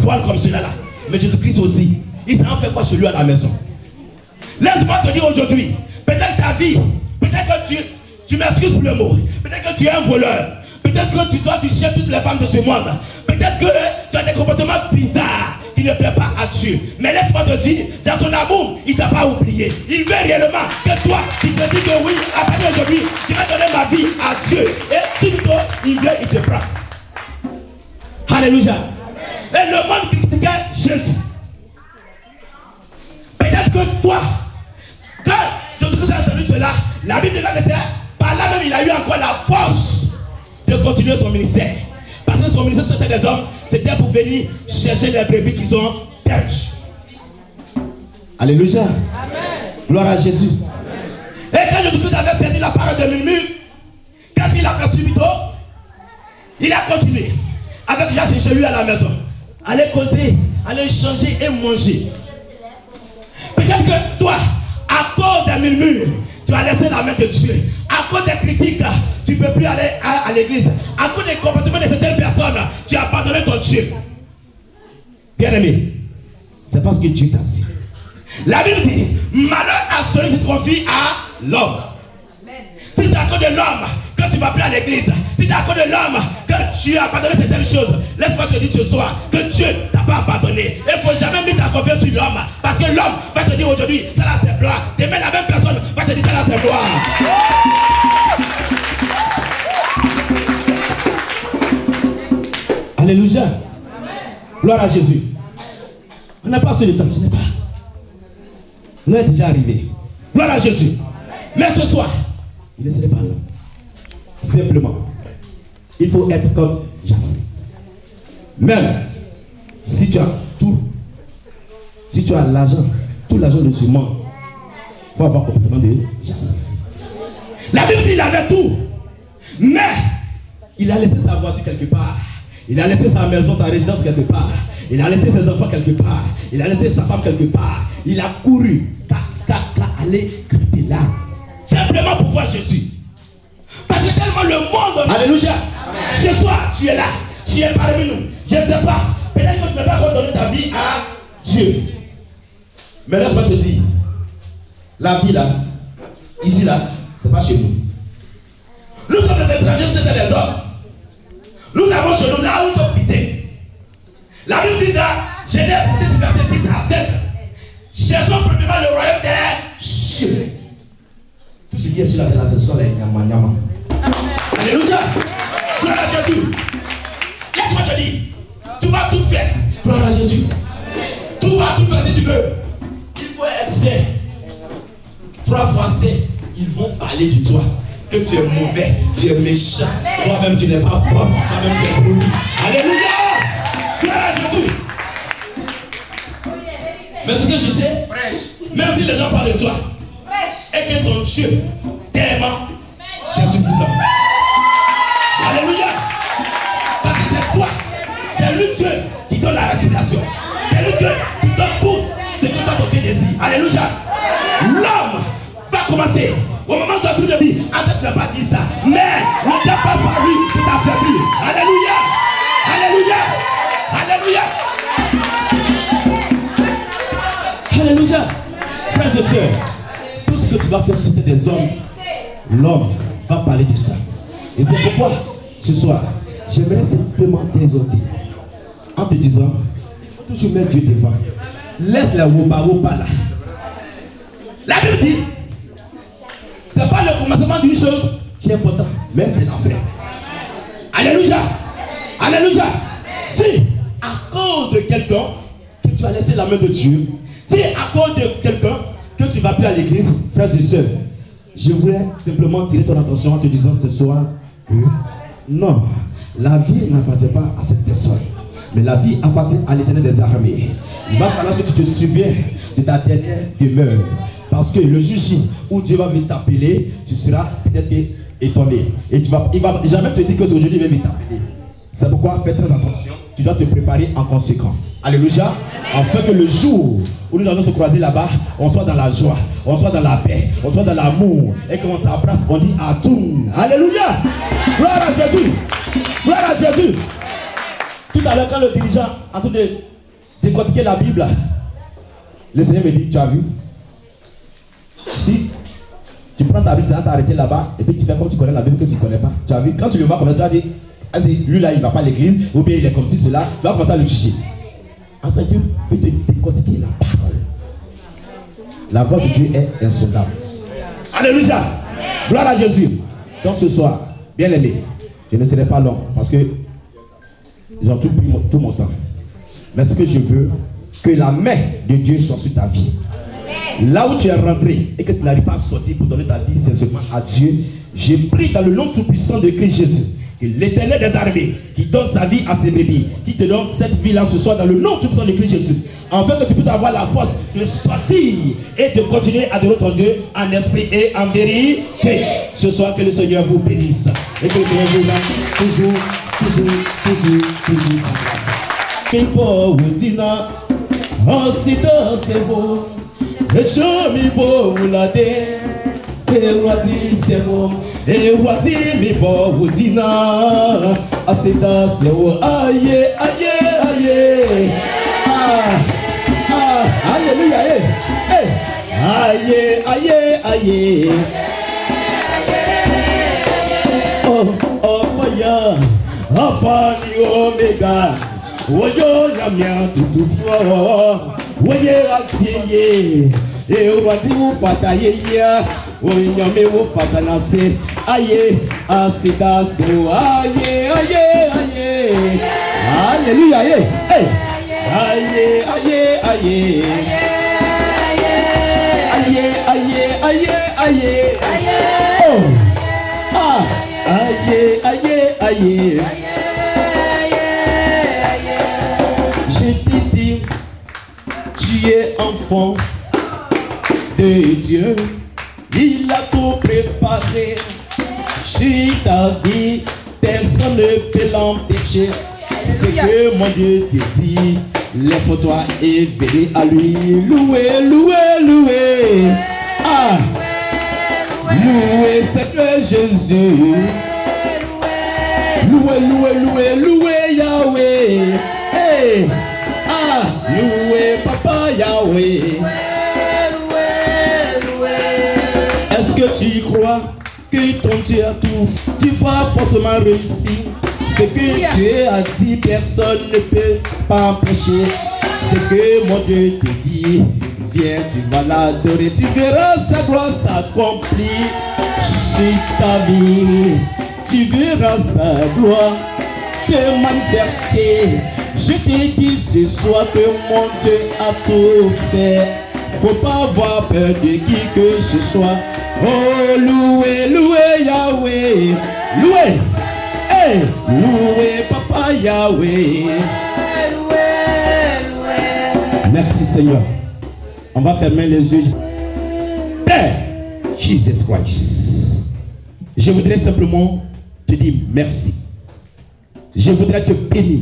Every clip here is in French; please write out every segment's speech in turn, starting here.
voile comme celui-là. Mais Jésus-Christ aussi, il s'en fait quoi chez lui à la maison? Laisse-moi te dire aujourd'hui, peut-être ta vie, peut-être que tu m'excuses pour le mot, peut-être que tu es un voleur, peut-être que tu cherches toutes les femmes de ce monde, peut-être que tu as des comportements bizarres qui ne plaisent pas à Dieu. Mais laisse-moi te dire, dans son amour, il ne t'a pas oublié. Il veut réellement que toi, qui te dis que oui, à partir d'aujourd'hui, je vais donner ma vie à Dieu. Et si toi, il vient, il te prend. Alléluia. Et le monde critiquait Jésus. Peut-être que toi, quand Jésus-Christ a entendu cela, la Bible dit que c'est par là même il a eu encore la force de continuer son ministère. Parce que son ministère c'était des hommes, c'était pour venir chercher les brebis qui sont perdues. Alléluia. Amen. Gloire à Jésus. Amen. Et quand Jésus-Christ avait saisi la parole de murmure, qu'est-ce qu'il a fait subito? Il a continué avec Jacques chez lui à la maison. Aller causer, aller échanger et manger. Peut-être que toi, à cause des murmures, tu as laissé la main de Dieu. À cause des critiques, tu ne peux plus aller à l'église. À cause des comportements de certaines personnes, tu as abandonné ton Dieu. Bien aimé, c'est parce que Dieu t'a dit. La Bible dit, malheur à celui qui se confie à l'homme. Si c'est à cause de l'homme que tu vas plus à l'église, si c'est à cause de l'homme que tu as abandonné certaines choses, laisse-moi te dire ce soir que Dieu ne t'a pas abandonné. Il ne faut jamais mettre ta confiance sur l'homme. Parce que l'homme va te dire aujourd'hui, ça là c'est blanc. Demain la même personne va te dire ça là c'est noir. Alléluia. Amen. Gloire à Jésus. On n'a pas assez de temps, je n'ai pas. L'heure est déjà arrivé. Gloire à Jésus. Mais ce soir, il ne serait pas là. Simplement, il faut être comme Jacques. Même si tu as tout, si tu as l'argent, tout l'argent de ce monde, il faut avoir le comportement de Jacques. La Bible dit qu'il avait tout, mais il a laissé sa voiture quelque part. Il a laissé sa maison, sa résidence quelque part. Il a laissé ses enfants quelque part. Il a laissé sa femme quelque part. Il a couru, aller crêper là. Simplement pour voir Jésus. Parce que tellement le monde. Alléluia. Ce soir, tu es là. Tu es parmi nous. Je ne sais pas. Peut-être que tu ne peux pas redonner ta vie à Dieu. Mais laisse-moi te dire. La vie là, ici là, c'est pas chez nous. Nous sommes des étrangers, c'est des hommes. Nous avons chez nous là où nous sommes quittés. La Bible dit dans Genèse 6, verset 6 à 7. Cherchons premièrement le royaume des cieux. Tout ce qui est sur la terre, c'est sur les nyama nyama. Alléluia. Gloire à Jésus. Laisse-moi te dire, tu vas tout faire. Gloire à Jésus. Tu vas tout faire si tu veux. Il faut être saint. 3 fois saint. Ils vont parler de toi. Que tu es mauvais, tu es méchant. Toi-même tu n'es pas bon. Toi-même tu es pourri. Alléluia. Gloire à Jésus. Mais ce que je sais, même si les gens parlent de toi, et que ton Dieu t'aime, c'est suffisant. Alléluia. Parce que c'est toi, c'est lui Dieu qui donne la respiration. C'est lui Dieu qui donne tout ce que toi ton désir. Alléluia. L'homme va commencer. Au moment où tu as tout de vie, en fait, ne pas dire ça. Mais ne t'es pas par lui qui t'affaiblit. Alléluia. Alléluia. Alléluia. Alléluia. Frères et sœurs, tout ce que tu vas faire sauter des hommes, l'homme va parler de ça. Et c'est pourquoi, ce soir, j'aimerais simplement t'exhorter en te disant, il faut toujours mettre Dieu devant. Laisse la woba là. La Bible dit, c'est pas le commencement d'une chose qui est important, mais c'est la fin. Alléluia. Alléluia. Si, à cause de quelqu'un que tu as laissé la main de Dieu, si à cause de quelqu'un que tu vas plus à l'église, frères et sœurs, je voulais simplement tirer ton attention en te disant ce soir que non, la vie n'appartient pas à cette personne, mais la vie appartient à l'Éternel des armées. Il va falloir que tu te souviens de ta dernière demeure. Parce que le jour où Dieu va venir t'appeler, tu seras peut-être étonné. Et il va jamais te dire que aujourd'hui il va venir t'appeler. C'est pourquoi fais très attention. Tu dois te préparer en conséquence. Alléluia. Afin que le jour où nous allons se croiser là-bas, on soit dans la joie, on soit dans la paix, on soit dans l'amour. Et qu'on s'embrasse, on dit à tout. Alléluia. Gloire à Jésus. Gloire à Jésus. Tout à l'heure, quand le dirigeant en train de décortiquer la Bible. Le Seigneur me dit, tu as vu? Si tu prends ta Bible, tu vas t'arrêter là-bas, et puis tu fais comme tu connais la Bible que tu ne connais pas. Tu as vu? Quand tu le vois comme ça, tu vas dire, ah, lui là, il ne va pas à l'église, ou bien il est comme ci, cela, tu vas commencer à le juger. Attends, Dieu peut te décortiquer la parole. La voix de Dieu est insondable. Alléluia. Gloire à Jésus. Donc ce soir, bien aimé, je ne serai pas long parce que ils ont tout pris tout mon temps. Mais ce que je veux, que la main de Dieu soit sur ta vie. Là où tu es rentré et que tu n'arrives pas à sortir pour donner ta vie sincèrement à Dieu, j'ai pris dans le nom tout-puissant de Christ Jésus que l'Éternel des armées, qui donne sa vie à ses bébés, qui te donne cette vie-là ce soir dans le nom tout-puissant de Christ Jésus, afin que tu puisses avoir la force de sortir et de continuer à adorer ton Dieu en esprit et en vérité. Ce soir, que le Seigneur vous bénisse et que le Seigneur vous donne toujours sa grâce. Mi bo udina, osito sebo, echo mi bo ulade, ewati sebo, ewati mi bo udina, asita sebo, aye, aye, aye. Alléluia, aïe, aïe, aïe. Oh, fire, Alpha et Omega. Woyo nyamia tutu fo. Woye atiye. E urwati wo fata yeya. Woye nyame wo fata nase. Aye, asida se. Aye, aye, aye. Alléluia, Aïe, aïe, aïe. Aïe, aïe, aïe. Oh. Ah. Aïe, aïe, aïe. Je te dis, tu es enfant de Dieu. Il a tout préparé. Sur ta vie, personne ne peut l'empêcher. Ce que mon Dieu te dit, lève-toi et venez à lui. Louez, louez, louez. Ah, louez Seigneur Jésus. Louez, louez, louez, louez Yahweh. Hey. Ah, louez Papa Yahweh. Est-ce que tu crois que ton Dieu a tout? Tu vas forcément réussir. Ce que Dieu a dit, personne ne peut pas empêcher. Ce que mon Dieu te dit, viens, tu vas l'adorer. Tu verras sa gloire s'accomplir sur ta vie. Tu verras sa gloire se manifester. Je te dis ce soir que mon Dieu a tout fait. Faut pas avoir peur de qui que ce soit. Oh, louez, louez Yahweh. Louez. Hey, louez Papa Yahweh. Merci Seigneur. On va fermer les yeux. Père Jesus Christ, je voudrais simplement te dire merci. Je voudrais te bénir,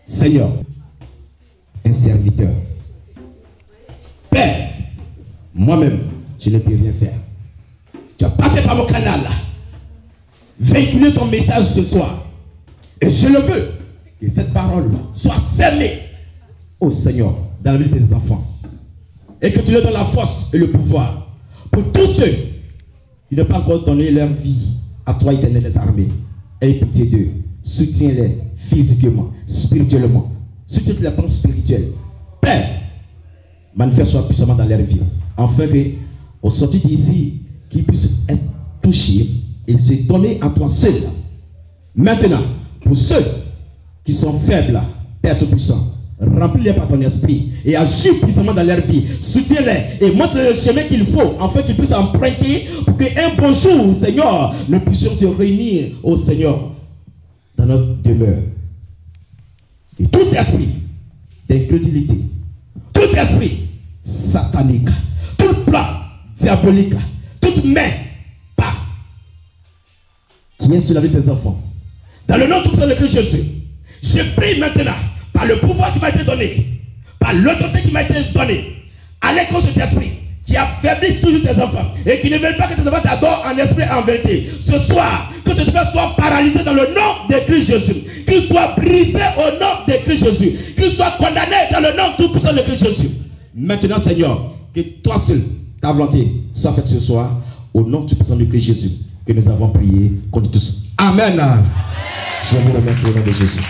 Seigneur, un serviteur. Père, moi-même, je ne peux rien faire. Tu as passé par mon canal là. Véhiculer ton message ce soir. Et je le veux que cette parole soit semée au Seigneur dans la vie de tes enfants. Et que tu leur donnes la force et le pouvoir pour tous ceux qui n'ont pas encore donné leur vie à toi, Éternel des armées. Aie pitié d'eux. Soutiens-les physiquement, spirituellement, sur toutes les plans spirituels. Père, manifeste-toi puissamment dans leur vie. Afin que, au sortir d'ici, qu'ils puissent être touchés et se donner à toi seul. Maintenant, pour ceux qui sont faibles, Père Tout-Puissant, remplis-les par ton esprit et agis puissamment dans leur vie. Soutiens-les et montre-les le chemin qu'il faut afin qu'ils puissent emprunter pour qu'un bon jour, Seigneur, nous puissions se réunir au Seigneur dans notre demeure. Et tout esprit d'incrédulité, tout esprit satanique, tout plan diabolique, toute main qui est sur la vie de tes enfants. Dans le nom tout puissant de Christ Jésus, je prie maintenant, par le pouvoir qui m'a été donné, par l'autorité qui m'a été donnée, à l'écran de cet esprit, qui affaiblissent toujours tes enfants et qui ne veulent pas que tes enfants t'adorent en esprit et en vérité. Ce soir, que tes enfants soient paralysés dans le nom de Christ Jésus. Qu'ils soient brisés au nom de Christ Jésus. Qu'ils soient condamnés dans le nom tout-puissant de Christ Jésus. Maintenant, Seigneur, que toi seul, ta volonté soit faite ce soir au nom tout-puissant de Christ Jésus que nous avons prié contre tous. Amen. Je vous remercie au nom de Jésus.